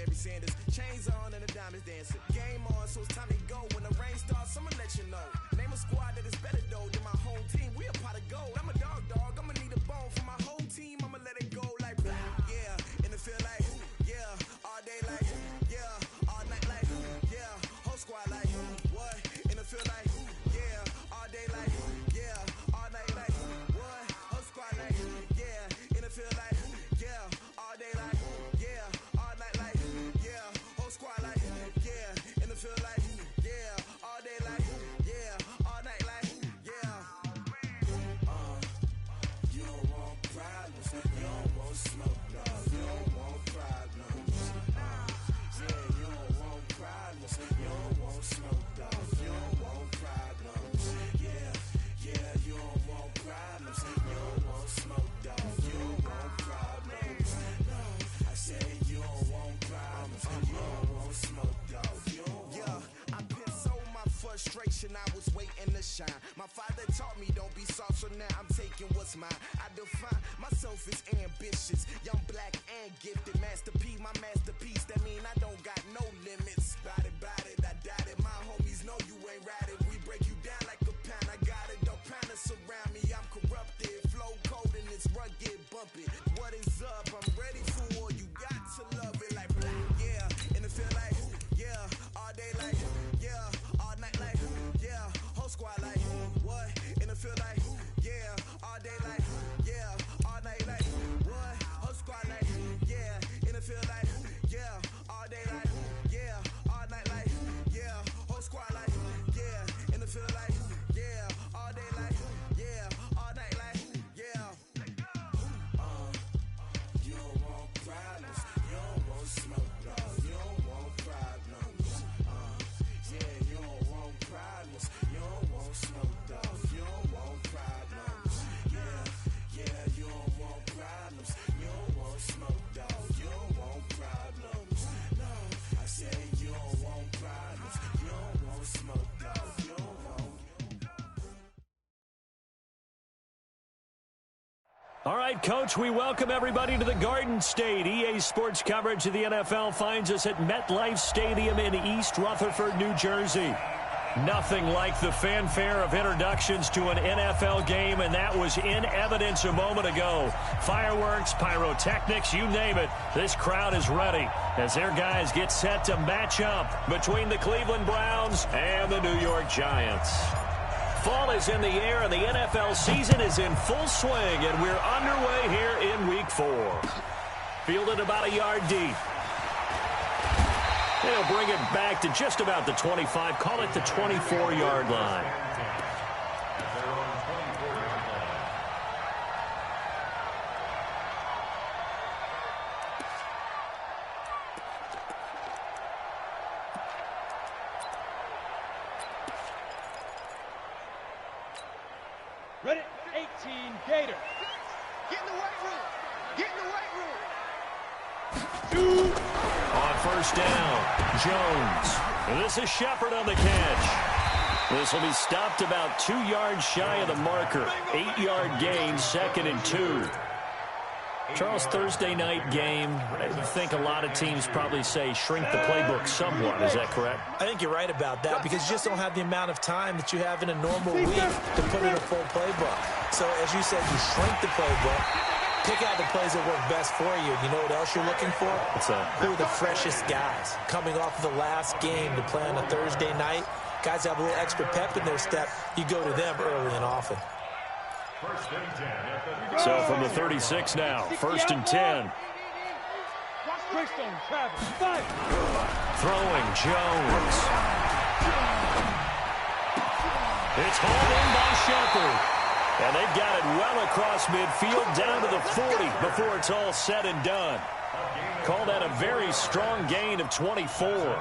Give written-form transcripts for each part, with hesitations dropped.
Barry Sanders. Chains on and the diamonds dancing. Game on, so it's time to go. When the rain starts, I'ma let you know. Name a squad that is better though than my home team. We a pot of gold. I'm a dog. I'ma need a bone for my whole team. I'ma let it go like blah. Yeah, and it feel like yeah, all day like yeah, all night like yeah, whole squad like what? And it feel like yeah, all day like yeah, all night like what? Whole squad like yeah, and it feel like yeah, all day like yeah, all night like yeah, whole squad like yeah, and it feel like yeah, all day like yeah, all night like yeah. You don't want problems, you don't want smoke, dog. You don't want problems. Yeah, you don't want problems, you don't want smoke, dog. You don't want problems. Yeah, you don't want problems, you don't want smoke, dog. You don't want problems. No, I said you don't want problems, you don't want smoke, dog. You don't want. Yeah, I pissed so my frustration, I was waiting to shine. My father taught me don't be soft, so now I'm taking what's mine. I define myself as ambitious, young, black, and gifted. Master P, my masterpiece. That mean I don't got no limits. Bout it, I doubt it. My homies know you ain't ratted. We break you down like a pound. I got it, don't pound to surround me. I'm corrupted, flow cold and it's rugged, bumpy. What is up? I'm ready for war. You got to love it like blah. Yeah, and it feel like yeah, all day like yeah, all night like yeah, whole squad like what? And it feel like yeah, all day like yeah, all night like what? Whole squad like yeah, and it feel like yeah, all day like yeah, all night like yeah, whole squad like yeah, and it feel like yeah, all day like yeah, all night like yeah. You don't want problems, you don't want smoke, dog. You don't want problems. Yeah, you don't want problems, you don't want smoke, dog. You don't want problems. Yeah, you don't want problems, you don't want smoke, dog. You don't want problems. No, I said you don't want problems, you don't want smoke, dog. You don't want. All right, Coach, we welcome everybody to the Garden State. EA Sports coverage of the NFL finds us at MetLife Stadium in East Rutherford, New Jersey. Nothing like the fanfare of introductions to an NFL game, and that was in evidence a moment ago. Fireworks, pyrotechnics, you name it. This crowd is ready as their guys get set to match up between the Cleveland Browns and the New York Giants. Fall is in the air, and the NFL season is in full swing, and we're underway here in Week 4. Fielded about a yard deep. They'll bring it back to just about the 25, call it the 24-yard line. Ready, 18, Gator. Get in the weight room. Get in the weight room. On first down, Jones. And this is Shepard on the catch. This will be stopped about 2 yards shy of the marker. 8-yard gain, 2nd and 2. Charles, Thursday night game, I think a lot of teams probably say shrink the playbook somewhat. Is that correct? I think you're right about that because you just don't have the amount of time that you have in a normal week to put in a full playbook. So as you said, you shrink the playbook, pick out the plays that work best for you. You know what else you're looking for? What's that? Who are the freshest guys coming off of the last game to play on a Thursday night? Guys have a little extra pep in their step. You go to them early and often. So from the 36 now, 1st and 10. Throwing Jones. It's hauled in by Shepard. And they've got it well across midfield down to the 40 before it's all said and done. Call that a very strong gain of 24. Giants,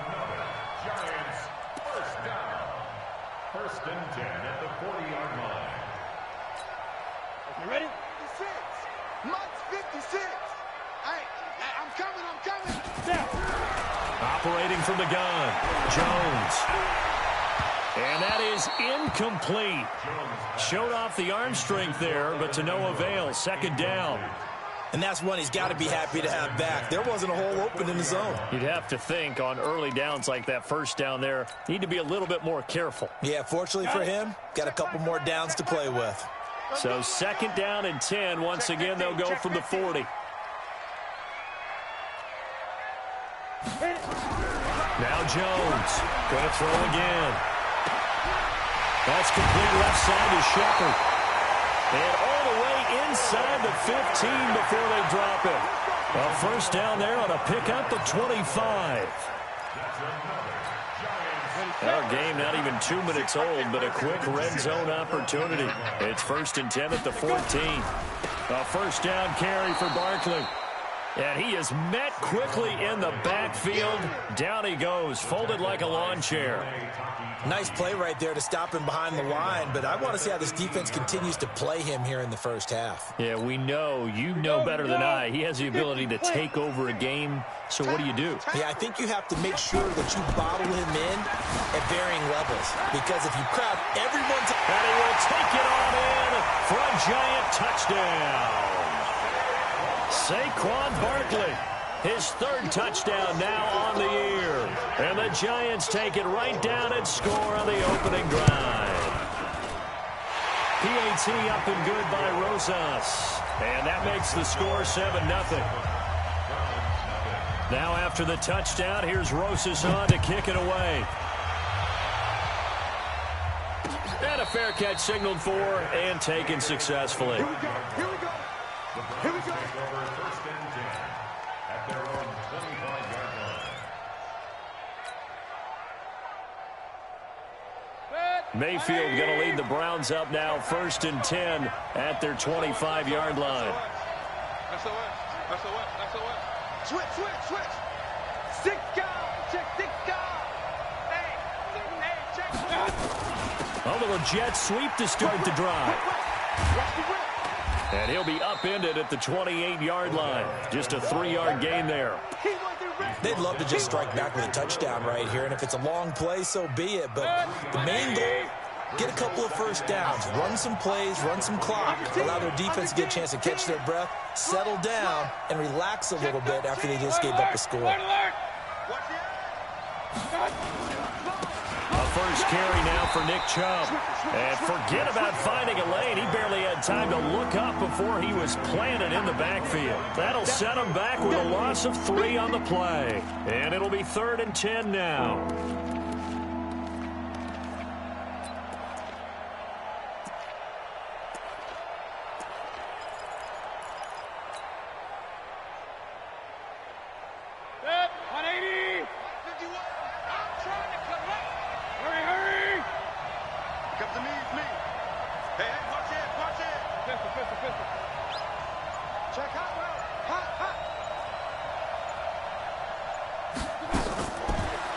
first down. 1st and 10 at the 40-yard line. You ready? 56. Much 56. I'm coming. Down. Operating from the gun, Jones. And that is incomplete. Showed off the arm strength there, but to no avail. 2nd down. And that's one he's got to be happy to have back. There wasn't a hole open in the zone. You'd have to think on early downs like that first down there, need to be a little bit more careful. Yeah, fortunately for him, got a couple more downs to play with. So 2nd down and 10. Once again, they'll go from the 40. Now Jones going to throw again. That's complete left side to Shepard. And all the way inside the 15 before they drop it. A first down there on a pickup of 25. Our game not even 2 minutes old, but a quick red zone opportunity. It's 1st and 10 at the 14. A first down carry for Barkley. And he is met quickly in the backfield. Down he goes, folded like a lawn chair. Nice play right there to stop him behind the line, but I want to see how this defense continues to play him here in the first half. Yeah, we know. You know better than I. He has the ability to take over a game. So what do you do? Yeah, I think you have to make sure that you bottle him in at varying levels. Because if you crowd everyone's... And he will take it on in for a giant touchdown. Saquon Barkley, his 3rd touchdown now on the year. And the Giants take it right down and score on the opening drive. PAT up and good by Rosas. And that makes the score 7-0. Now after the touchdown, here's Rosas on to kick it away. And a fair catch signaled for and taken successfully. Here we go. Here we go. Here we go. Over 1st and 10 at their own 25-yard line. Mayfield going to lead the Browns up now, 1st and 10 at their 25-yard line. That's the way. That's the way. That's the way. Switch, switch, switch. Six guys. Check six guys. Hey, check. A little jet sweep to start the drive. Watch the whip. And he'll be upended at the 28-yard line. Just a 3-yard gain there. They'd love to just strike back with a touchdown right here, and if it's a long play, so be it. But the main goal, get a couple of first downs, run some plays, run some clock, allow their defense to get a chance to catch their breath, settle down, and relax a little bit after they just gave up a score. A first carry now for Nick Chubb. And forget about finding a lane. He barely had time to look up before he was planted in the backfield. That'll set him back with a loss of 3 on the play. And it'll be 3rd and 10 now.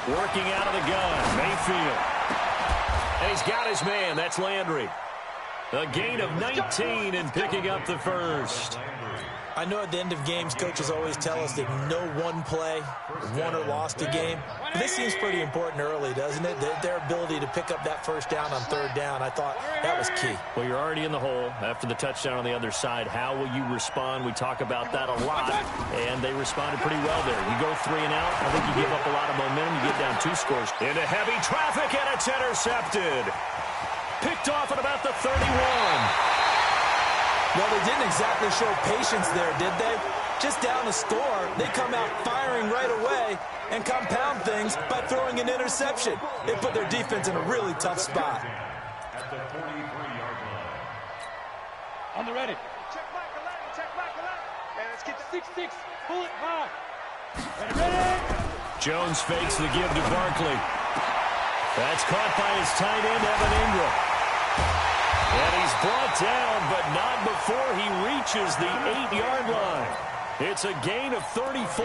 Working out of the gun, Mayfield. And he's got his man. That's Landry. A gain of 19 and picking up the first. I know at the end of games, coaches always tell us that no one play won or lost a game. But this seems pretty important early, doesn't it? Their ability to pick up that first down on 3rd down, I thought that was key. Well, you're already in the hole after the touchdown on the other side. How will you respond? We talk about that a lot, and they responded pretty well there. You go 3 and out, I think you give up a lot of momentum. You get down 2 scores. Into heavy traffic, and it's intercepted. Picked off at about the 31. Well, they didn't exactly show patience there, did they? Just down a score, they come out firing right away and compound things by throwing an interception. It put their defense in a really tough spot. At the 43-yard line. On the ready. Check Michael Lang. Check Michael Lang. And let's get 6-6. Pull it high. Ready? Jones fakes the give to Barkley. That's caught by his tight end, Evan Ingram. And he's brought down, but not before he reaches the 8-yard line. It's a gain of 34.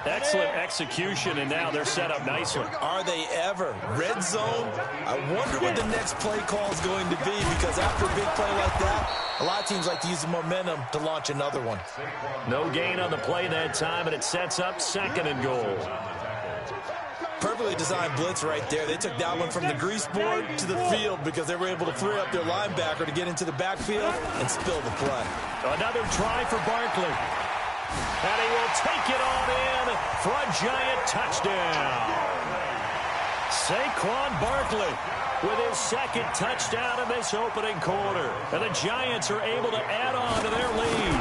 Excellent execution, and now they're set up nicely. Are they ever? Red zone? I wonder what the next play call is going to be, because after a big play like that, a lot of teams like to use the momentum to launch another one. No gain on the play that time, and it sets up 2nd and goal. Perfectly designed blitz right there. They took that one from the grease board to the field because they were able to free up their linebacker to get into the backfield and spill the play. Another try for Barkley. And he will take it on in for a giant touchdown. Saquon Barkley with his second touchdown in this opening quarter. And the Giants are able to add on to their lead.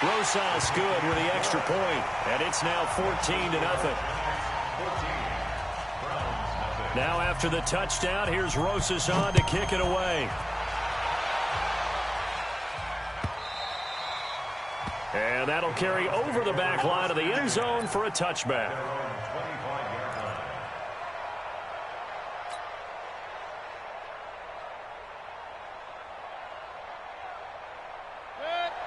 Rosas good with the extra point, and it's now 14-0. Now after the touchdown, here's Rosas on to kick it away. And that'll carry over the back line of the end zone for a touchback.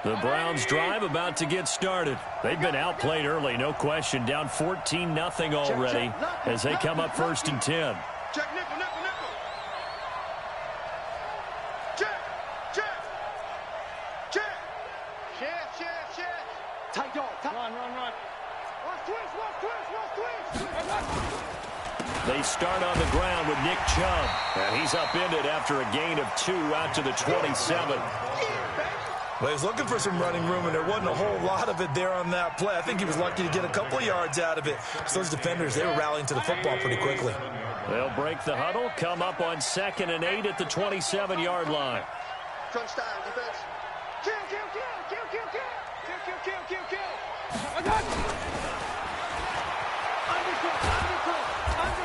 The Browns drive about to get started. They've been outplayed early, no question. Down 14-0 already as they come up 1st and 10. Check nickel, nickel, nickel. Check, check, check. Check. Tight dog. Run. Watch twist. They start on the ground with Nick Chubb. And he's upended after a gain of 2 out to the 27. Well, he was looking for some running room, and there wasn't a whole lot of it there on that play. I think he was lucky to get a couple of yards out of it. So those defenders, they were rallying to the football pretty quickly. They'll break the huddle, come up on 2nd and 8 at the 27-yard line. Crunch time, defense. Kill.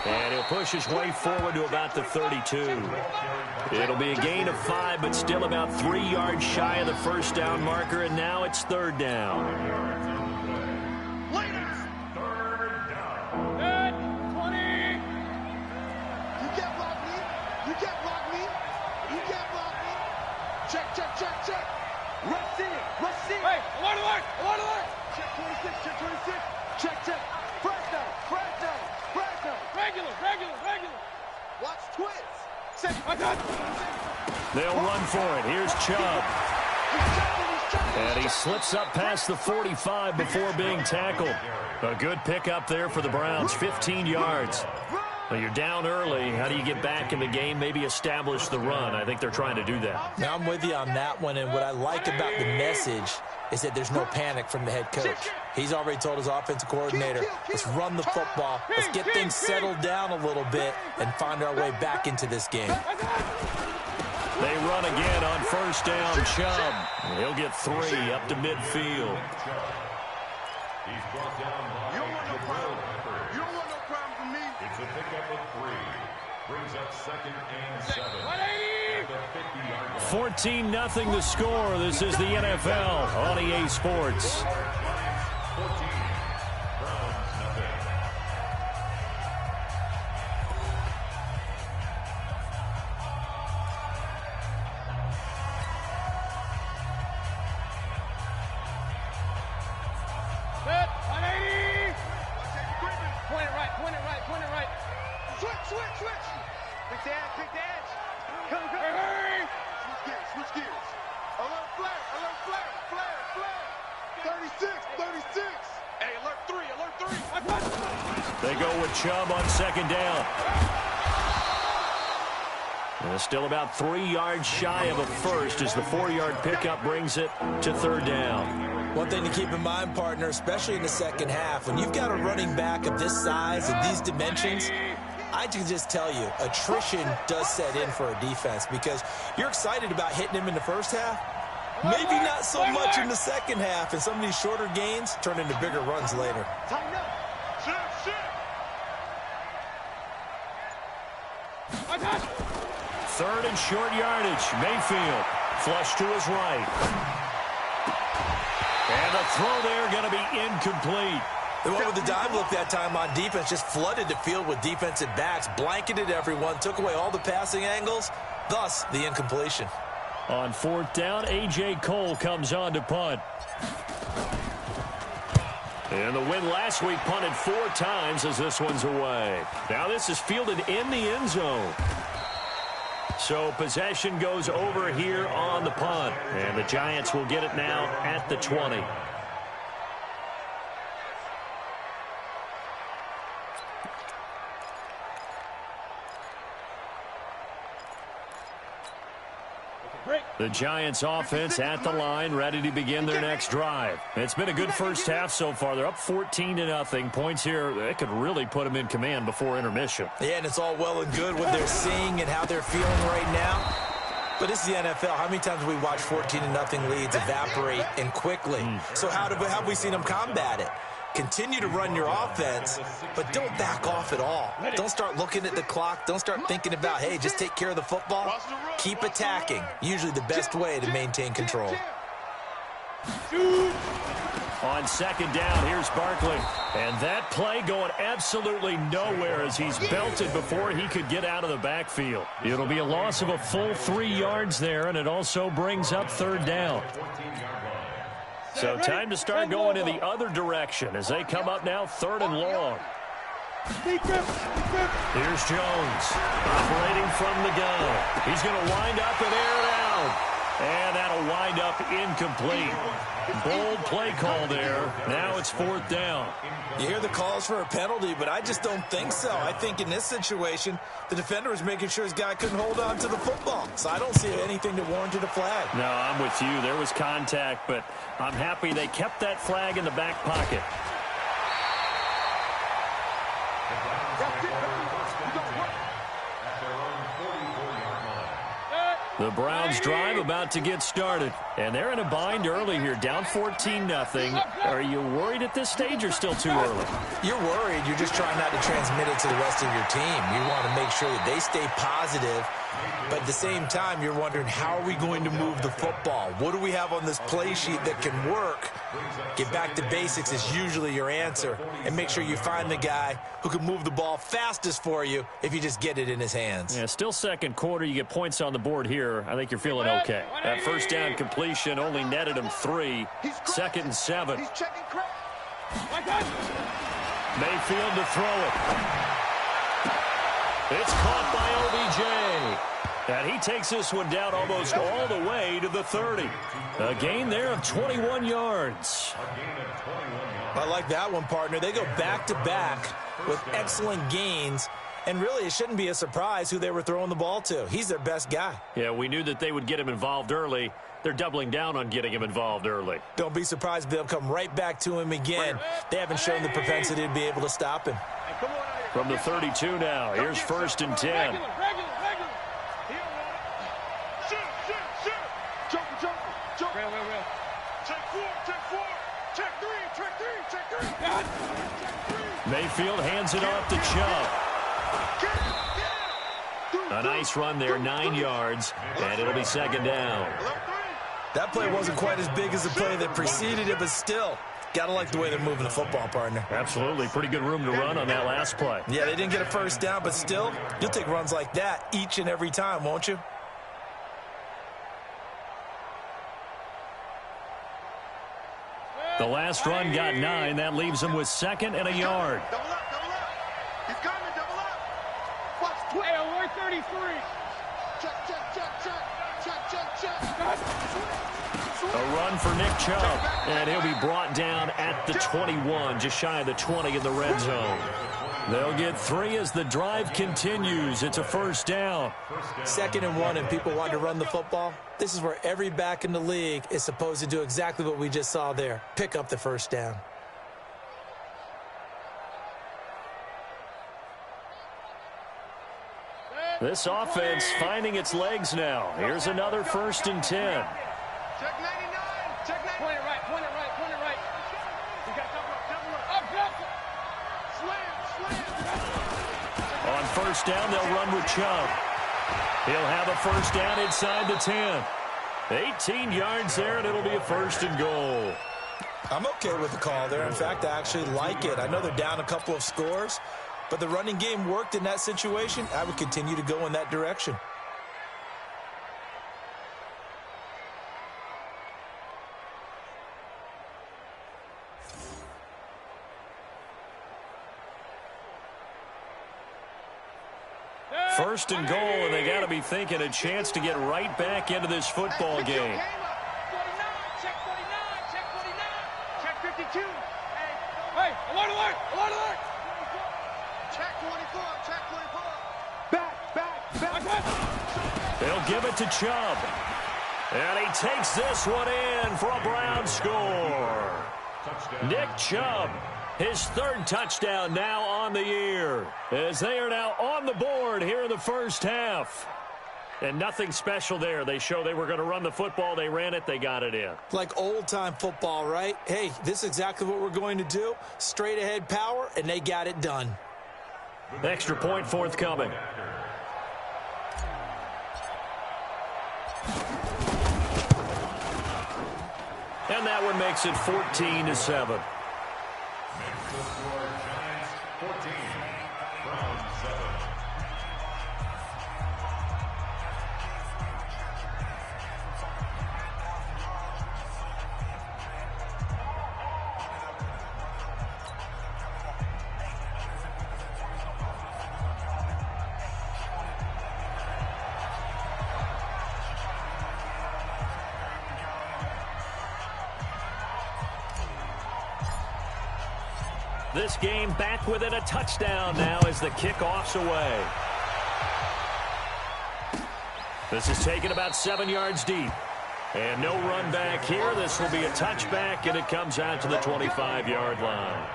And he'll push his way forward to about the 32. It'll be a gain of 5, but still about 3 yards shy of the first down marker, and now it's 3rd down. Later. 3rd down. Good. 20. You can't block me. Check. Rush in. Hey, alert. Check 26. Check. Press down. Regular. Watch twist. They'll run for it. Here's Chubb. And he slips up past the 45 before being tackled. A good pickup there for the Browns, 15 yards. Well, you're down early. How do you get back in the game? Maybe establish the run. I think they're trying to do that. Now, I'm with you on that one, and what I like about the message is that there's no panic from the head coach. He's already told his offensive coordinator, let's run the football, let's get things settled down a little bit and find our way back into this game. They run again on 1st down. Chubb. He'll get 3 up to midfield. He's brought down by You don't want no problem from me. It's a pickup of 3. Brings up 2nd and 7. At the 50-yard line. 14-0 the score. This is the NFL on EA Sports. 14. Browns nothing. Good. 180. Point it right. Switch. Pick the edge. Come. Hurry. Switch gears. Alert flare. 36. Hey, alert 3. They go with Chubb on 2nd down. Still about 3 yards shy of a first as the 4-yard pickup brings it to 3rd down. One thing to keep in mind, partner, especially in the second half, when you've got a running back of this size and these dimensions, I can just tell you, attrition does set in for a defense because you're excited about hitting him in the first half. Maybe not so much in the second half, and some of these shorter gains turn into bigger runs later. Tighten up. Shit. 3rd and short yardage. Mayfield flush to his right. And the throw there going to be incomplete. The one with the dive look that time on defense just flooded the field with defensive backs, blanketed everyone, took away all the passing angles, thus the incompletion. On 4th down, A.J. Cole comes on to punt. And the win last week punted 4 times as this one's away. Now this is fielded in the end zone. So possession goes over here on the punt. And the Giants will get it now at the 20. The Giants offense at the line, ready to begin their next drive. It's been a good first half so far. They're up 14-0. Points here, they could really put them in command before intermission. Yeah, and it's all well and good what they're seeing and how they're feeling right now. But this is the NFL. How many times have we watched 14-0 leads evaporate and quickly? So how have we seen them combat it? Continue to run your offense, but don't back off at all. Don't start looking at the clock. Don't start thinking about, hey, just take care of the football. Keep attacking. Usually the best way to maintain control. On second down, here's Barkley. And that play going absolutely nowhere as he's belted before he could get out of the backfield. It'll be a loss of a full 3 yards there, and it also brings up third down. So time to start going in the other direction as they come up now 3rd and long. Here's Jones operating from the gun. He's going to wind up and air it out. And that'll wind up incomplete. Bold play call there. Now it's 4th down. You hear the calls for a penalty, but I just don't think so. I think in this situation, the defender was making sure his guy couldn't hold on to the football. So I don't see anything that warranted a flag. No, I'm with you. There was contact, but I'm happy they kept that flag in the back pocket. The Browns drive about to get started, and they're in a bind early here, down 14-0. Are you worried at this stage or still too early? You're worried. You're just trying not to transmit it to the rest of your team. You want to make sure that they stay positive, but at the same time, you're wondering, how are we going to move the football? What do we have on this play sheet that can work? Get back to basics is usually your answer, and make sure you find the guy who can move the ball fastest for you if you just get it in his hands. Yeah, still second quarter. You get points on the board here. I think you're feeling okay. That first down completion only netted him 3. 2nd and 7. Mayfield to throw it. It's caught by OBJ. And he takes this one down almost all the way to the 30. A gain there of 21 yards. I like that one, partner. They go back-to-back with excellent gains. And really, it shouldn't be a surprise who they were throwing the ball to. He's their best guy. Yeah, we knew that they would get him involved early. They're doubling down on getting him involved early. Don't be surprised if they'll come right back to him again. They haven't shown the propensity to be able to stop him. From the 32 now, here's 1st and 10. Mayfield hands it off to Chubb. A nice run there, 9 yards, and it'll be 2nd down. That play wasn't quite as big as the play that preceded it, but still, gotta like the way they're moving the football, partner. Absolutely. Pretty good room to run on that last play. Yeah, they didn't get a first down, but still, you'll take runs like that each and every time, won't you? The last run got 9. That leaves him with 2nd and a yard. Double up, double up. He's coming, double up. Watch, Hey, alert 33. check, check, check, check, check, check, check. A run for Nick Chubb, and he'll be brought down at the 21, just shy of the 20 in the red zone. They'll get 3 as the drive continues. It's a 1st down. 2nd and 1, and people want to run the football. This is where every back in the league is supposed to do exactly what we just saw there. Pick up the 1st down. This offense finding its legs now. Here's another 1st and 10. Check 99, check 99. Point it right, point it right, point it right. You got double up. Up. Slam. On 1st down, they'll run with Chubb. He'll have a 1st down inside the 10. 18 yards there, and it'll be a 1st and goal. I'm okay with the call there. In fact, I actually like it. I know they're down a couple of scores, but the running game worked in that situation. I would continue to go in that direction. First and goal, and they got to be thinking a chance to get right back into this football game. 49, check 49, check 49. Check 52. Hey, alert. Check 24, check 24. Back. They'll give it to Chubb. And he takes this one in for a Brown score. Nick Chubb, his third touchdown now on the year, as they are now on the board here in the first half. And nothing special there. They show they were going to run the football. They ran it. They got it in. Like old-time football, right? Hey, this is exactly what we're going to do. Straight-ahead power, and they got it done. Extra point forthcoming. And that one makes it 14-7. Giants 14, Browns 7. This game back within a touchdown now as the kickoff's away. This is taken about 7 yards deep. And no run back here. This will be a touchback, and it comes out to the 25-yard line.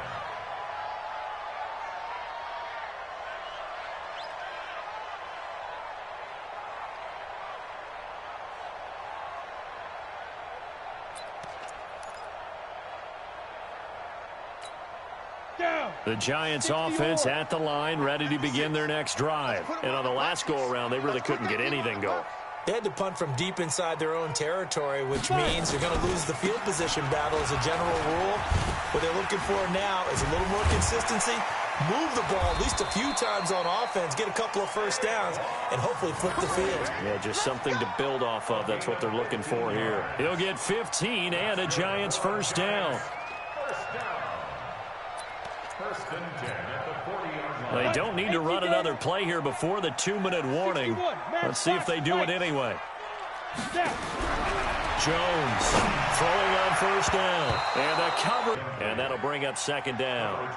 The Giants offense at the line, ready to begin their next drive. And on the last go-around, they really couldn't get anything going. They had to punt from deep inside their own territory, which means you're going to lose the field position battle as a general rule. What they're looking for now is a little more consistency, move the ball at least a few times on offense, get a couple of first downs, and hopefully flip the field. Yeah, just something to build off of. That's what they're looking for here. He'll get 15 and a Giants first down. First and 10 at the 40-yard line. They don't need to run another play here before the 2-minute warning. Let's see if they do it anyway. Jones throwing on first down. And a cover. And that'll bring up second down.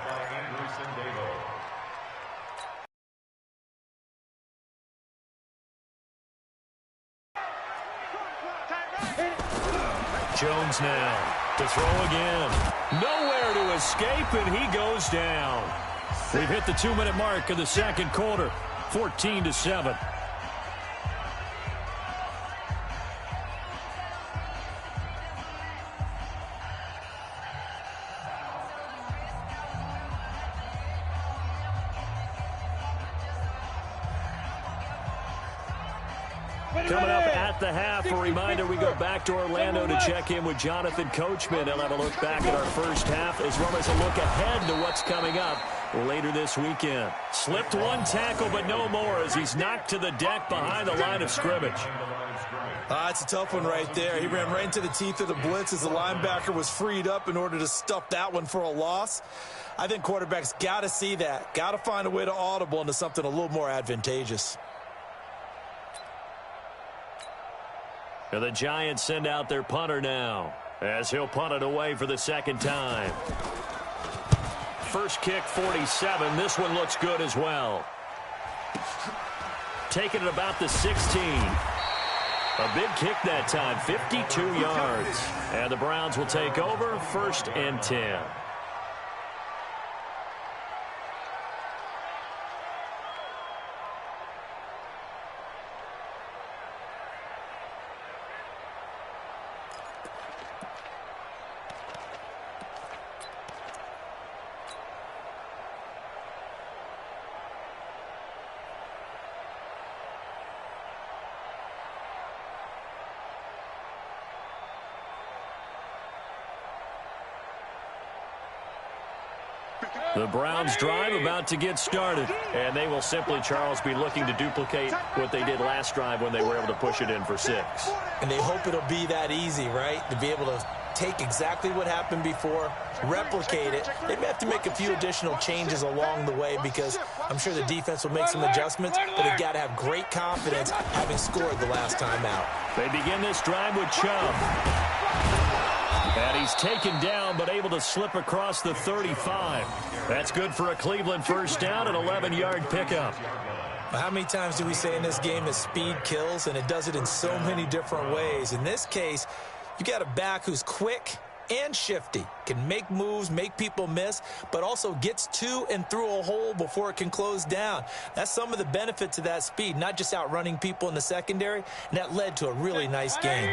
Jones now to throw again. Nowhere to escape, and he goes down. We've hit the 2-minute mark of the second quarter, 14-7. Coming up at the half, a reminder, we go back to Orlando to check in with Jonathan Coachman. He'll have a look back at our first half as well as a look ahead to what's coming up later this weekend. Slipped one tackle, but no more as he's knocked to the deck behind the line of scrimmage. It's a tough one right there. He ran right into the teeth of the blitz as the linebacker was freed up in order to stuff that one for a loss. I think quarterbacks got to see that, got to find a way to audible into something a little more advantageous. And the Giants send out their punter now as he'll punt it away for the second time. First kick, 47. This one looks good as well. Taking it about the 16. A big kick that time, 52 yards. And the Browns will take over, 1st and 10. The Browns drive about to get started, and they will simply, Charles, be looking to duplicate what they did last drive when they were able to push it in for 6. And they hope it'll be that easy, right? To be able to take exactly what happened before, replicate it. They may have to make a few additional changes along the way because I'm sure the defense will make some adjustments, but they've got to have great confidence having scored the last time out. They begin this drive with Chubb. And he's taken down, but able to slip across the 35. That's good for a Cleveland first down, an 11-yard pickup. How many times do we say in this game that speed kills, and it does it in so many different ways? In this case, you got a back who's quick and shifty, can make moves, make people miss, but also gets to and through a hole before it can close down. That's some of the benefits of that speed, not just outrunning people in the secondary, and that led to a really nice game.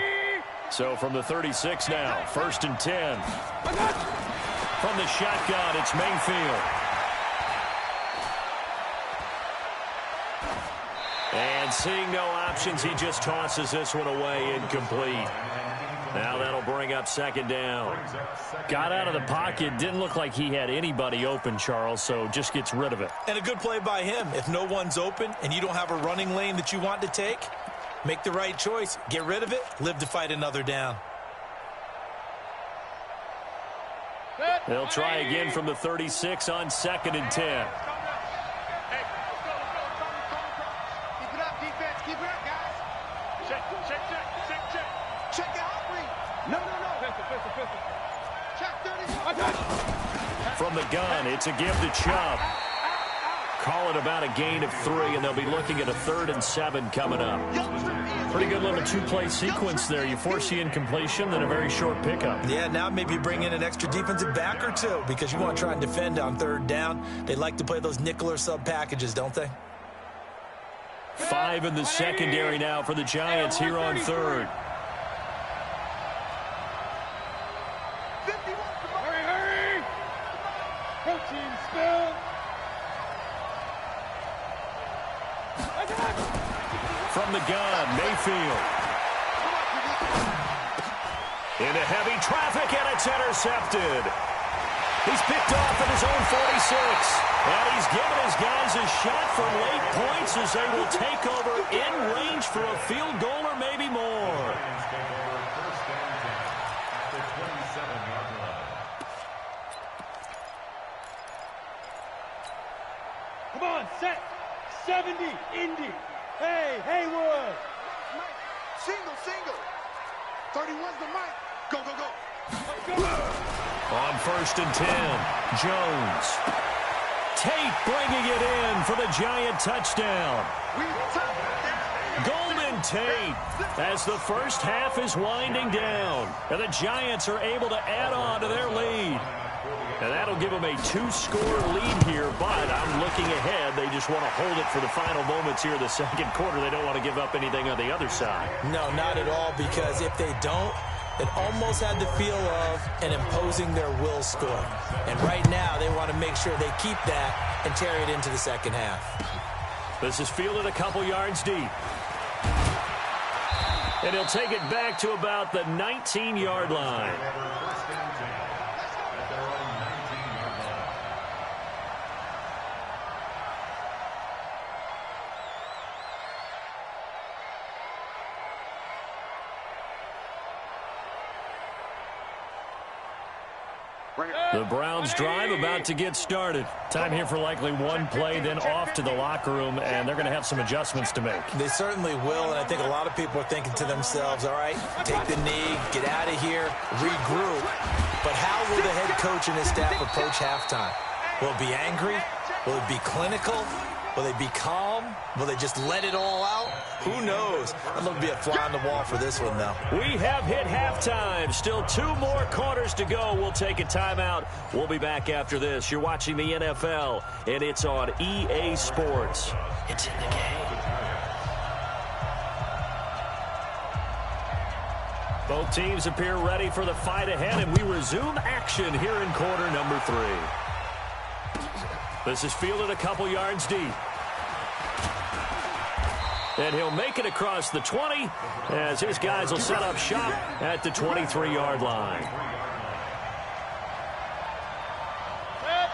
So from the 36 now, 1st and 10. From the shotgun, it's Mayfield. And seeing no options, he just tosses this one away, incomplete. Now that'll bring up 2nd down. Got out of the pocket, didn't look like he had anybody open, Charles, so just gets rid of it. And a good play by him. If no one's open and you don't have a running lane that you want to take, make the right choice. Get rid of it, live to fight another down. They'll try again from the 36 on 2nd and 10. From the gun, it's a give to Chubb. Call it about a gain of 3, and they'll be looking at a 3rd and 7 coming up. Pretty good little 2-play sequence there. You force the incompletion, then a very short pickup. Yeah, now maybe you bring in an extra defensive back or two because you want to try and defend on 3rd down. They like to play those nickel or sub packages, don't they? 5 in the secondary now for the Giants here on 3rd. From the gun, Mayfield. Into heavy traffic, and it's intercepted. He's picked off at his own 46. And he's given his guys a shot for late points as they will take over in range for a field goal or maybe more. Come on, set. 70, Indy. Hey, Haywood. Single, single. 31's the mic. Go, go, go. On 1st and 10, Jones. Tate bringing it in for the Giant touchdown. Golden Tate as the first half is winding down. And the Giants are able to add on to their lead. And that'll give them a 2-score lead here, but I'm looking ahead. They just want to hold it for the final moments here of the 2nd quarter. They don't want to give up anything on the other side. No, not at all, because if they don't, it almost had the feel of an imposing their will score. And right now, they want to make sure they keep that and carry it into the 2nd half. This is fielded a couple yards deep. And he'll take it back to about the 19-yard line. The Browns drive about to get started. Time here for likely one play, then off to the locker room, and they're going to have some adjustments to make. They certainly will, and I think a lot of people are thinking to themselves, all right, take the knee, get out of here, regroup. But how will the head coach and his staff approach halftime? Will it be angry? Will it be clinical? Will they be calm? Will they just let it all out? Who knows? I'm going to be a fly on the wall for this one, though. We have hit halftime. Still 2 more quarters to go. We'll take a timeout. We'll be back after this. You're watching the NFL, and it's on EA Sports. It's in the game. Both teams appear ready for the fight ahead, and we resume action here in quarter number 3. This is fielded a couple yards deep. And he'll make it across the 20 as his guys will set up shop at the 23-yard line.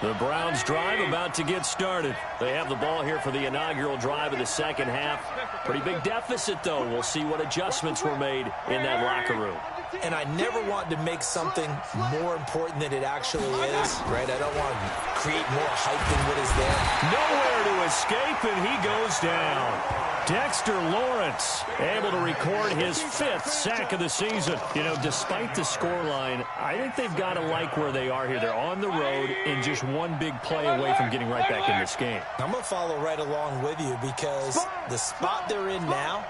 The Browns drive about to get started. They have the ball here for the inaugural drive of the 2nd half. Pretty big deficit, though. We'll see what adjustments were made in that locker room. and I never want to make something more important than it actually is, right? I don't want to create more hype than what is there. Nowhere to escape, and he goes down. Dexter Lawrence able to record his 5th sack of the season. You know, despite the scoreline, I think they've got to like where they are here. They're on the road and just one big play away from getting right back in this game. I'm going to follow right along with you because the spot they're in now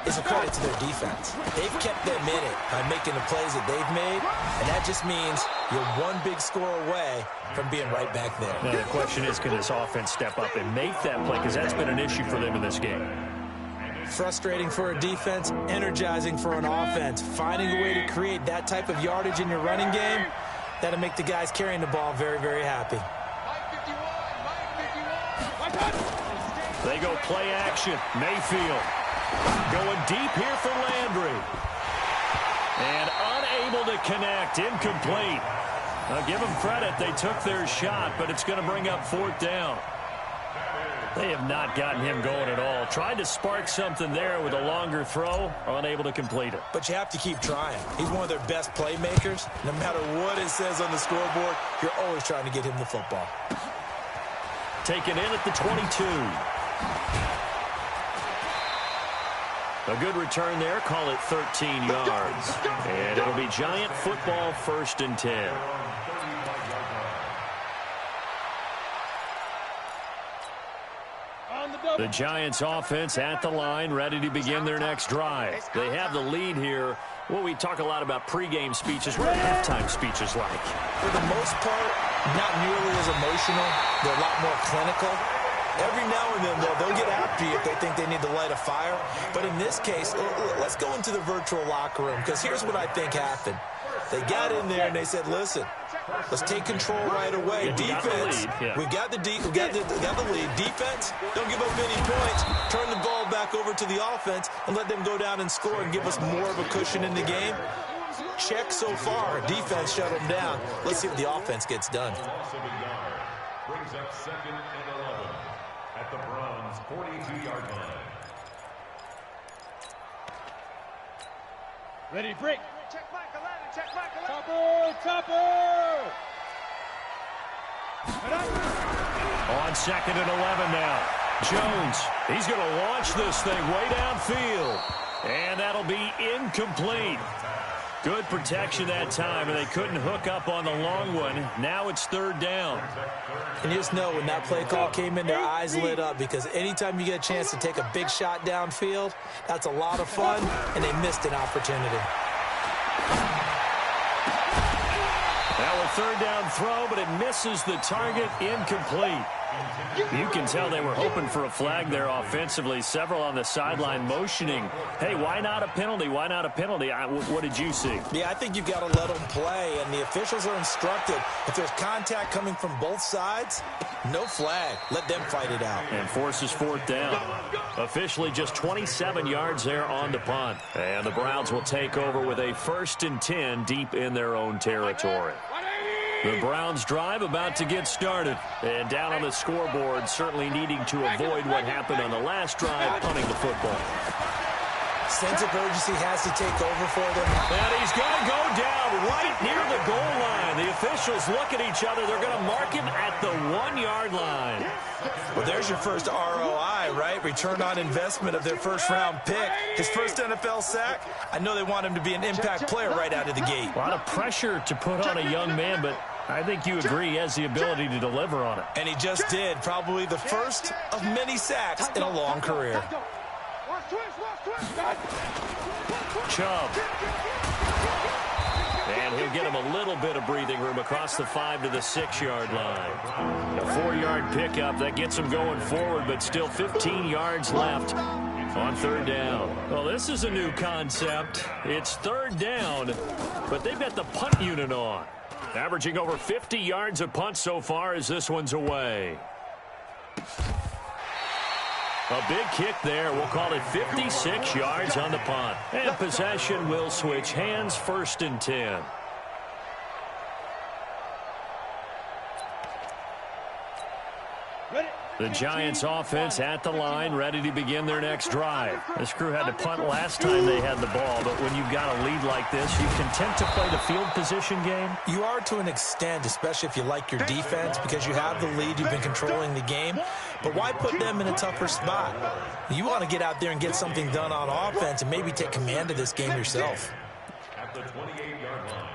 is a credit to their defense. They've kept them in it by making the plays that they've made, and that just means you're one big score away from being right back there. Now, the question is, can this offense step up and make that play? Because that's been an issue for them in this game. Frustrating for a defense, energizing for an offense. Finding a way to create that type of yardage in your running game, that'll make the guys carrying the ball very, very happy. They go play action. Mayfield going deep here for Landry. And unable to connect. Incomplete. Now give them credit. They took their shot, but it's going to bring up 4th down. They have not gotten him going at all. Tried to spark something there with a longer throw, unable to complete it. But you have to keep trying. He's one of their best playmakers. No matter what it says on the scoreboard, you're always trying to get him the football. Taken in at the 22. A good return there. Call it 13 yards. And it'll be Giant football, 1st and 10. The Giants offense at the line, ready to begin their next drive. They have the lead here. Well, we talk a lot about pregame speeches. What are halftime speeches like? For the most part, not nearly as emotional. They're a lot more clinical. Every now and then, though, they'll get after you if they think they need to light a fire. But in this case, let's go into the virtual locker room, because here's what I think happened. They got in there and they said, listen, let's take control right away. Defense, we got the lead. Defense, don't give up any points. Turn the ball back over to the offense and let them go down and score and give us more of a cushion in the game. Check so far. Defense shut them down. Let's see if the offense gets done. Brings up 2nd and 11 at the Browns' 42-yard line. Ready to break. Check back 11, check back 11. Topper! On 2nd and 11 now. Jones, he's going to launch this thing way downfield. And that'll be incomplete. Good protection that time, and they couldn't hook up on the long one. Now it's 3rd down. And just know when that play call came in, their eyes lit up, because anytime you get a chance to take a big shot downfield, that's a lot of fun, and they missed an opportunity. Now a 3rd down throw, but it misses the target. Incomplete. You can tell they were hoping for a flag there offensively. Several on the sideline motioning, hey, why not a penalty? Why not a penalty? What did you see? Yeah, I think you've got to let them play, and the officials are instructed. If there's contact coming from both sides, no flag. Let them fight it out. And forces 4th down. Officially just 27 yards there on the punt. And the Browns will take over with a 1st and 10 deep in their own territory. The Browns drive about to get started. And down on the scoreboard, certainly needing to avoid what happened on the last drive, punting the football. Sense of urgency has to take over for them. And he's going to go down right near the goal line. The officials look at each other. They're going to mark him at the 1-yard line. Well, there's your first ROI, right? Return on investment of their first-round pick. His first NFL sack. I know they want him to be an impact player right out of the gate. A lot of pressure to put on a young man, but I think you agree he has the ability to deliver on it. And he just did. Probably the first of many sacks in a long career. Chubb. And he'll get him a little bit of breathing room across the 5 to the 6-yard line. A 4-yard pickup that gets him going forward, but still 15 yards left on 3rd down. Well, this is a new concept. It's 3rd down, but they've got the punt unit on. Averaging over 50 yards a punt so far as this one's away. A big kick there. We'll call it 56 yards on the punt. And possession will switch hands, 1st and 10. Ready? The Giants offense at the line, ready to begin their next drive. This crew had to punt last time they had the ball, but when you've got a lead like this, you content to play the field position game? You are to an extent, especially if you like your defense, because you have the lead, you've been controlling the game. But why put them in a tougher spot? You want to get out there and get something done on offense and maybe take command of this game yourself. At the 28-yard line.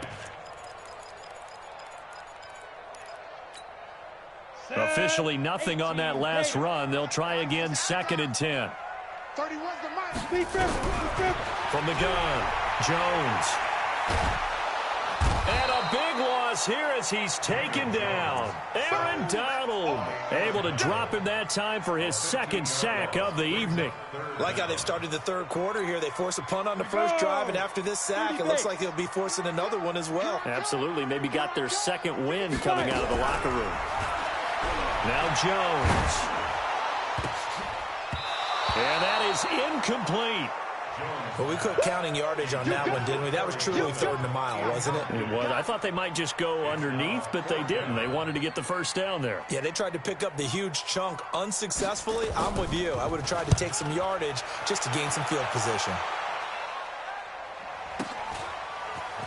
Officially nothing on that last run. They'll try again, 2nd and 10. 31's the mark. From the gun, Jones. And a big loss here as he's taken down. Aaron Donald able to drop him that time for his 2nd sack of the evening. Like how they've started the 3rd quarter here. They force a punt on the first drive, and after this sack, it looks like they'll be forcing another one as well. Absolutely. Maybe got their 2nd win coming out of the locker room. Now Jones. And that is incomplete. Well, we quit counting yardage on that one, didn't we? That was truly 3rd and a mile, wasn't it? It was. I thought they might just go underneath, but they didn't. They wanted to get the first down there. Yeah, they tried to pick up the huge chunk unsuccessfully. I'm with you. I would have tried to take some yardage just to gain some field position.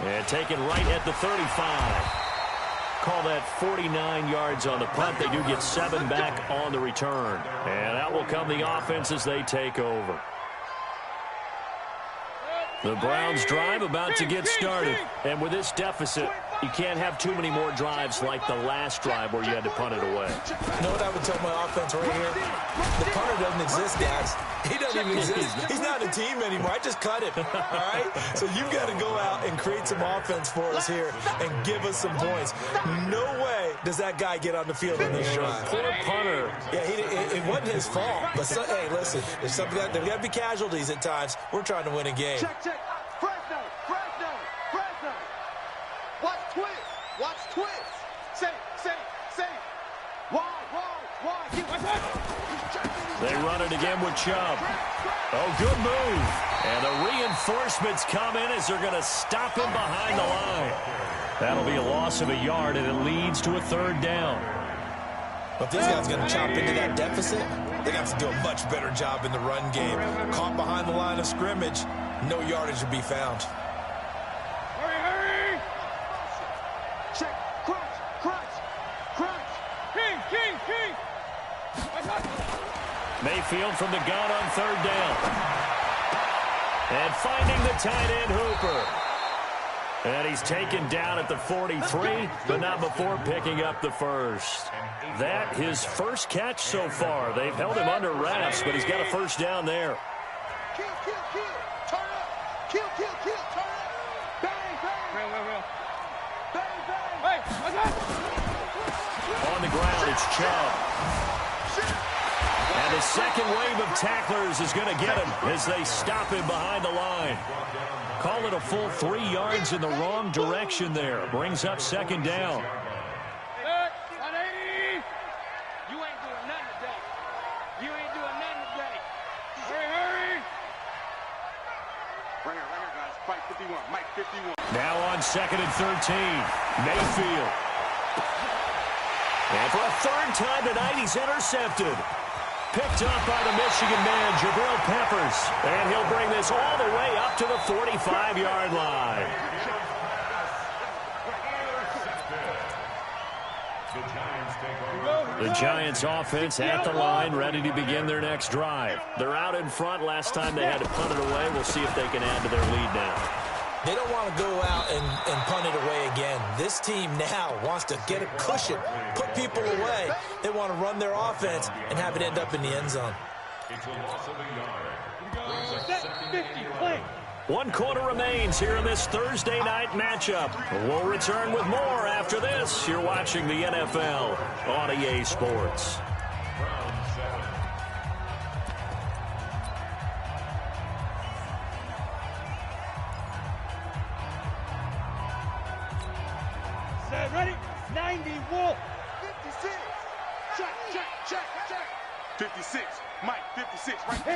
And taken right at the 35. Call that 49 yards on the punt. They do get 7 back on the return. And out will come the offense as they take over. The Browns drive about to get started. And with this deficit, you can't have too many more drives like the last drive where you had to punt it away. You know what I would tell my offense right here? The punter doesn't exist, guys. He doesn't even exist. He's not a team anymore. I just cut him, all right? So you've got to go out and create some offense for us here and give us some points. No way does that guy get on the field on this drive. Poor punter. Yeah, it wasn't his fault. But, hey, listen, there's got to be casualties at times. We're trying to win a game. Check. Fresno. Watch twist. Say. Why? They run it again with Chubb. Oh, good move. And the reinforcements come in as they're going to stop him behind the line. That'll be a loss of a yard, and it leads to a 3rd down. If these guys are going to chop into that deficit, they have to do a much better job in the run game. Caught behind the line of scrimmage, no yardage to be found. Hurry! Check. Crunch. King! Mayfield from the gun on 3rd down. And finding the tight end, Hooper. And he's taken down at the 43, but not before picking up the first. That his first catch so far. They've held him under wraps, but he's got a first down there. Kill. Turn up. Kill. Turn up. Bang. Hey, what's up? On the ground, it's Chubb. And the second wave of tacklers is going to get him as they stop him behind the line. Call it a full 3 yards in the wrong direction there. Brings up 2nd down. 180. You ain't doing nothing today. Hurry. Right here, guys. Fight 51. Mike 51. Now on 2nd and 13. Mayfield. And for a 3rd time tonight, he's intercepted. Picked up by the Michigan man, Jabril Peppers. And he'll bring this all the way up to the 45-yard line. The Giants offense at the line, ready to begin their next drive. They're out in front. Last time they had to punt it away. We'll see if they can add to their lead now. They don't want to go out and punt it away again. This team now wants to get a cushion, put people away. They want to run their offense and have it end up in the end zone. It's a loss of a yard. 50, play. 1 quarter remains here in this Thursday night matchup. We'll return with more after this. You're watching the NFL on EA Sports. Ready? 90, Wolf. 56. Check. 56. Mike, 56. Right.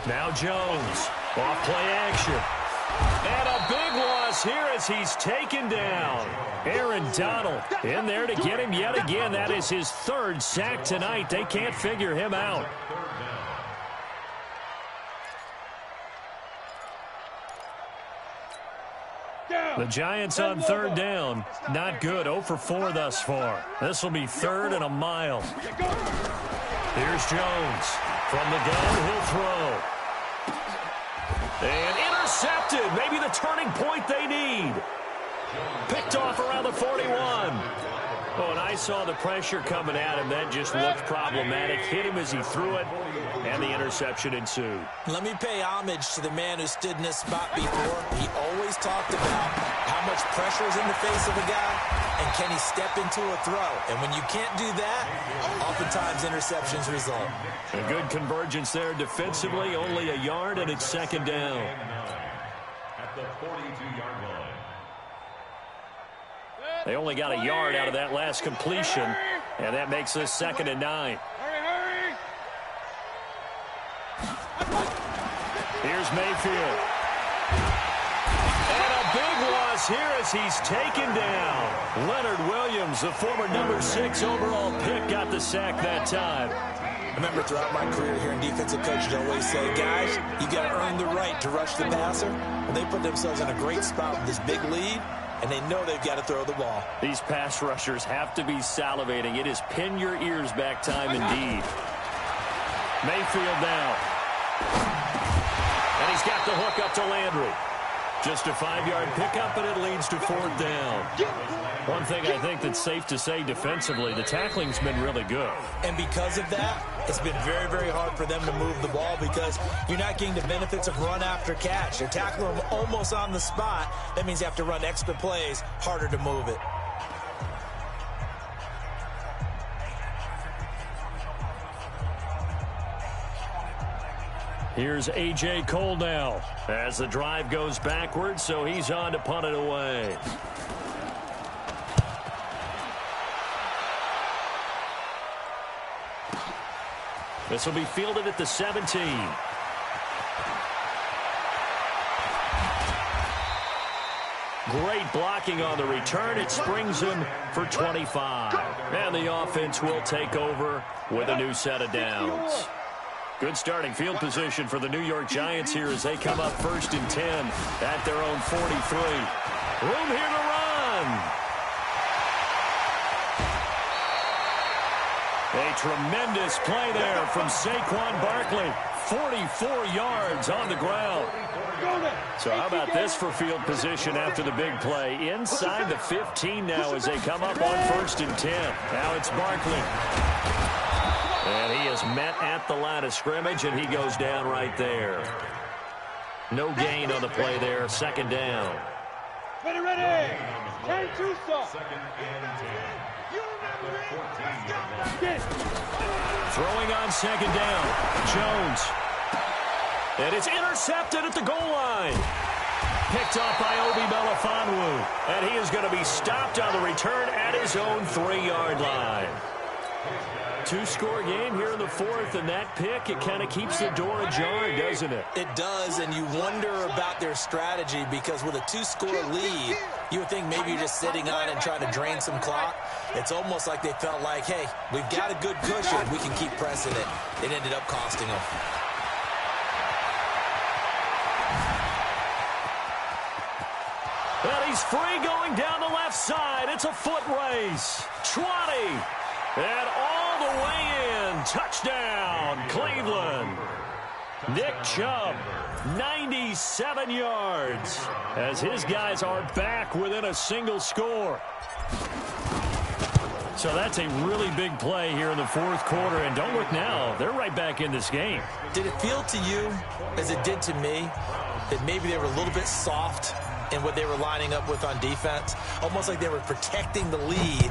Now Jones. Off play action. And a big loss here as he's taken down. Aaron Donald in there to get him yet again. That is his third sack tonight. They can't figure him out. The Giants on third down. Not good. 0 for 4 thus far. This will be third and a mile. Here's Jones. From the gun, he'll throw. And intercepted. Maybe the turning point they need. Picked off around the 41. Oh, and I saw the pressure coming at him. That just looked problematic. Hit him as he threw it, and the interception ensued. Let me pay homage to the man who stood in this spot before. He always talked about how much pressure is in the face of a guy, and can he step into a throw. And when you can't do that, oftentimes interceptions result. A good convergence there defensively, only a yard, and it's second down. At the 42-yard line. They only got a yard out of that last completion, and that makes this 2nd and 9. Here's Mayfield. And a big loss here as he's taken down. Leonard Williams, the former number 6 overall pick, got the sack that time. I remember throughout my career hearing defensive coaches always say, guys, you got to earn the right to rush the passer. Well, they put themselves in a great spot with this big lead, and they know they've got to throw the ball. These pass rushers have to be salivating. It is pin your ears back time indeed. Mayfield now. And he's got the hook up to Landry. Just a 5-yard pickup, and it leads to 4th down. One thing I think that's safe to say defensively, the tackling's been really good. And because of that, it's been very, very hard for them to move the ball because you're not getting the benefits of run after catch. You're tackling them almost on the spot. That means you have to run extra plays, harder to move it. Here's A.J. Cole now as the drive goes backwards, so he's on to punt it away. This will be fielded at the 17. Great blocking on the return. It springs him for 25. And the offense will take over with a new set of downs. Good starting field position for the New York Giants here as they come up 1st and 10 at their own 43. Room here to run. A tremendous play there from Saquon Barkley. 44 yards on the ground. So how about this for field position after the big play? Inside the 15 now as they come up on 1st and 10. Now it's Barkley. And he is met at the line of scrimmage, and he goes down right there. No gain on the play there. 2nd down. Ready. 10 2 Second and 10. Throwing on 2nd down. Jones. And it's intercepted at the goal line. Picked off by Obi Melifonwu. And he is going to be stopped on the return at his own 3-yard line. 2-score game here in the 4th, and that pick, it kind of keeps the door ajar, doesn't it? It does, and you wonder about their strategy because with a 2-score lead, you would think maybe you're just sitting on it and trying to drain some clock. It's almost like they felt like, hey, we've got a good cushion. We can keep pressing it. It ended up costing them. And he's free going down the left side. It's a foot race. 20. And all the way in. Touchdown, Cleveland. Nick Chubb, 97 yards, as his guys are back within a single score. So that's a really big play here in the 4th quarter. And don't look now. They're right back in this game. Did it feel to you, as it did to me, that maybe they were a little bit soft in what they were lining up with on defense? Almost like they were protecting the lead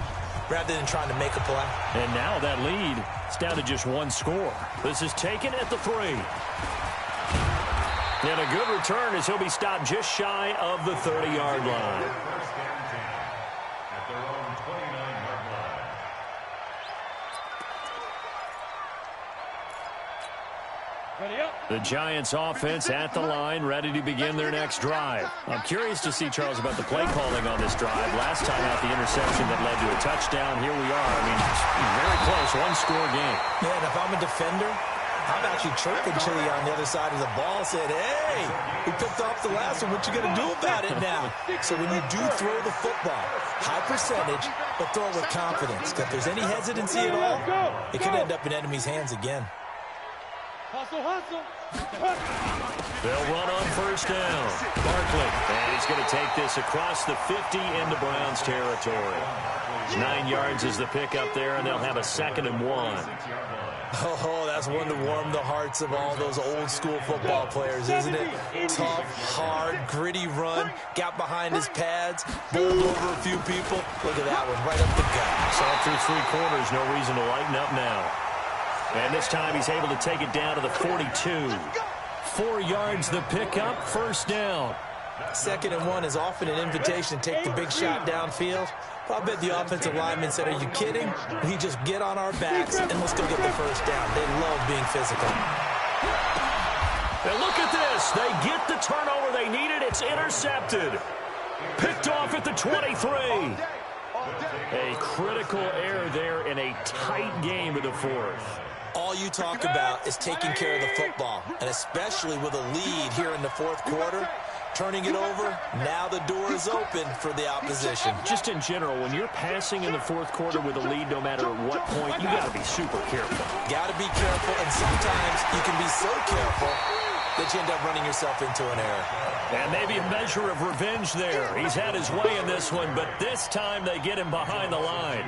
rather than trying to make a play. And now that lead is down to just 1 score. This is taken at the 3. And a good return as he'll be stopped just shy of the 30-yard line. First and 10 at their own 29-yard line. The Giants offense at the line, ready to begin their next drive. I'm curious to see, Charles, about the play calling on this drive. Last time out, the interception that led to a touchdown. Here we are. I mean, very close, one-score game. Yeah, and if I'm a defender, I'm actually chirping to you on the other side of the ball, saying, hey, we picked off the last one. What you going to do about it now? So when you do throw the football, high percentage, but throw it with confidence. If there's any hesitancy at all, it could end up in enemy's hands again. Hustle, hustle. They'll run on first down. Barkley, and he's going to take this across the 50 into Browns territory. 9 yards is the pickup there, and they'll have a 2nd and 1. Oh, that's one to warm the hearts of all those old-school football players, isn't it? Tough, hard, gritty run. Got behind his pads, bowled over a few people. Look at that one, right up the gut. Saw through 3 quarters, no reason to lighten up now. And this time he's able to take it down to the 42. 4 yards the pickup, first down. 2nd and 1 is often an invitation to take the big shot downfield. I bet the offensive lineman said, are you kidding? We just get on our backs and let's go get the first down. They love being physical. And look at this. They get the turnover they needed. It's intercepted. Picked off at the 23. A critical error there in a tight game of the 4th. All you talk about is taking care of the football, and especially with a lead here in the 4th quarter. Turning it over, now the door is open for the opposition. Just in general, when you're passing in the 4th quarter with a lead, no matter at what point, you got to be super careful. Got to be careful, and sometimes you can be so careful that you end up running yourself into an error. And maybe a measure of revenge there. He's had his way in this one, but this time they get him behind the line.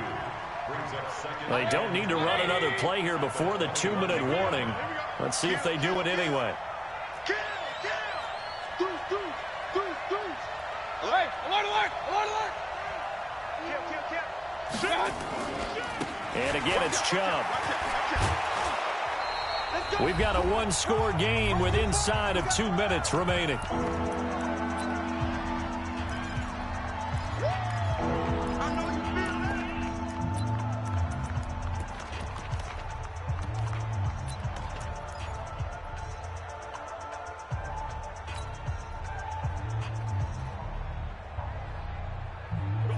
They don't need to run another play here before the 2-minute warning. Let's see if they do it anyway. And again, it's Chubb. We've got a 1-score game with inside of 2 minutes remaining.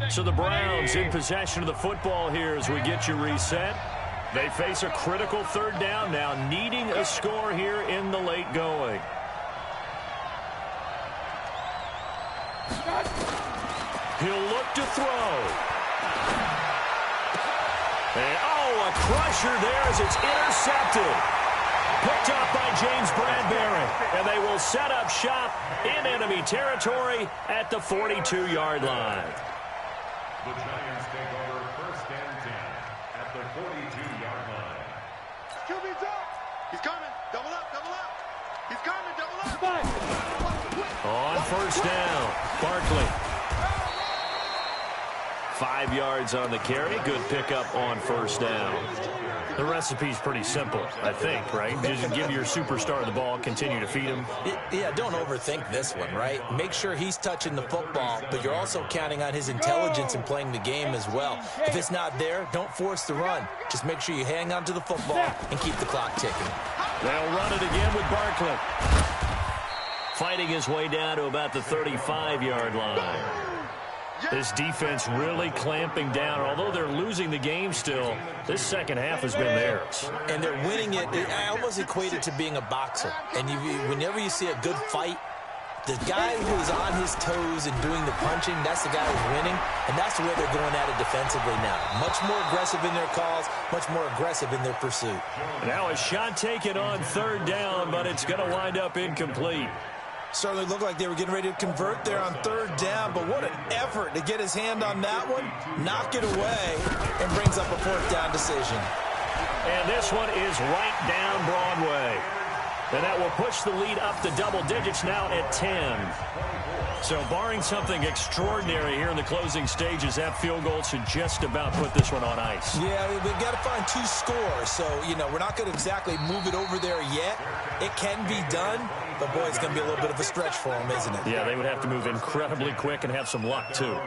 So the Browns in possession of the football here as we get you reset. They face a critical 3rd down now, needing a score here in the late going. He'll look to throw. And, a crusher there as it's intercepted. Picked up by James Bradbury. And they will set up shop in enemy territory at the 42-yard line. The Giants take over 1st and 10 at the 42-yard line. QB's up. He's coming. Double up, double up. He's coming, double up. On first down, Barkley. 5 yards on the carry. Good pickup on first down. The recipe's pretty simple, I think, right? Just give your superstar the ball, continue to feed him. Yeah, don't overthink this one, right? Make sure he's touching the football, but you're also counting on his intelligence in playing the game as well. If it's not there, don't force the run. Just make sure you hang on to the football and keep the clock ticking. They'll run it again with Barkley. Fighting his way down to about the 35-yard line. This defense really clamping down. Although they're losing the game still, this second half has been theirs. And they're winning it. I almost equate it to being a boxer. And whenever you see a good fight, the guy who's on his toes and doing the punching, that's the guy who's winning. And that's the way they're going at it defensively now. Much more aggressive in their calls, much more aggressive in their pursuit. Now a shot taken on 3rd down, but it's going to wind up incomplete. Certainly looked like they were getting ready to convert there on 3rd down, but what an effort to get his hand on that one, knock it away, and brings up a 4th down decision. And this one is right down Broadway. And that will push the lead up to double digits now at 10. So barring something extraordinary here in the closing stages, that field goal should just about put this one on ice. Yeah, we've got to find 2 scores. So, we're not going to exactly move it over there yet. It can be done, but, boy, it's going to be a little bit of a stretch for them, isn't it? Yeah, they would have to move incredibly quick and have some luck, too.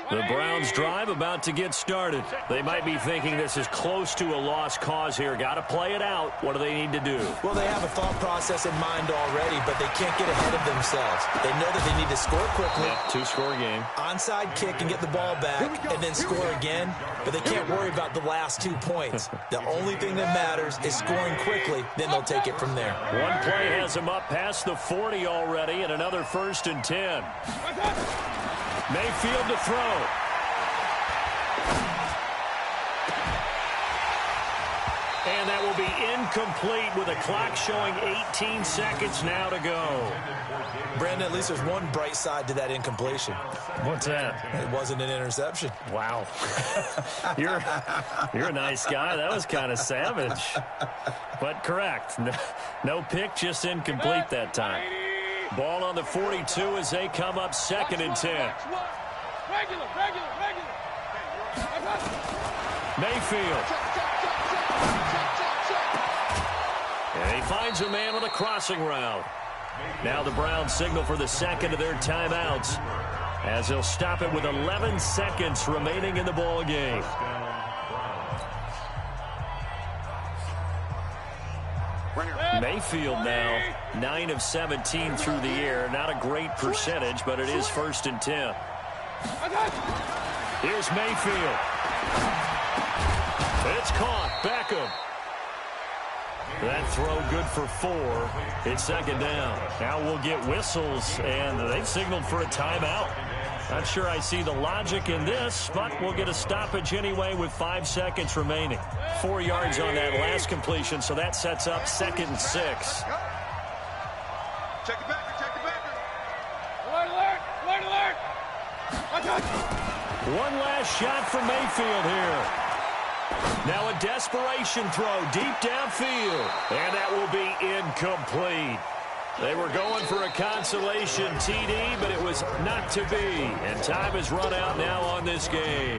The Browns drive about to get started. They might be thinking this is close to a lost cause here. Got to play it out. What do they need to do? Well, they have a thought process in mind already, but they can't get ahead of themselves. They know that they need to score quickly. Yeah, two-score game. Onside kick and get the ball back and then score again, but they can't worry about the last 2 points. The only thing that matters is scoring quickly, then they'll take it from there. One play has them up past the 40 already, and another 1st and 10. Mayfield to throw. And that will be incomplete with a clock showing 18 seconds now to go. Brandon, at least there's one bright side to that incompletion. What's that? It wasn't an interception. Wow. You're a nice guy. That was kind of savage. But correct. No pick, just incomplete that time. Ball on the 42 as they come up 2nd and 10. Regular. Mayfield. And he finds a man on a crossing route. Now the Browns signal for the second of their timeouts as they'll stop it with 11 seconds remaining in the ball game. Mayfield now 9 of 17 through the air. Not a great percentage, but it is 1st and 10. Here's Mayfield. It's caught. Beckham. That throw good for 4. It's 2nd down. Now we'll get whistles, and they've signaled for a timeout. Not sure I see the logic in this, but we'll get a stoppage anyway with 5 seconds remaining. 4 yards on that last completion, so that sets up 2nd and 6. Check it back. Alert. One last shot for Mayfield here. Now a desperation throw deep downfield, and that will be incomplete. They were going for a consolation TD, but it was not to be, and time has run out now on this game.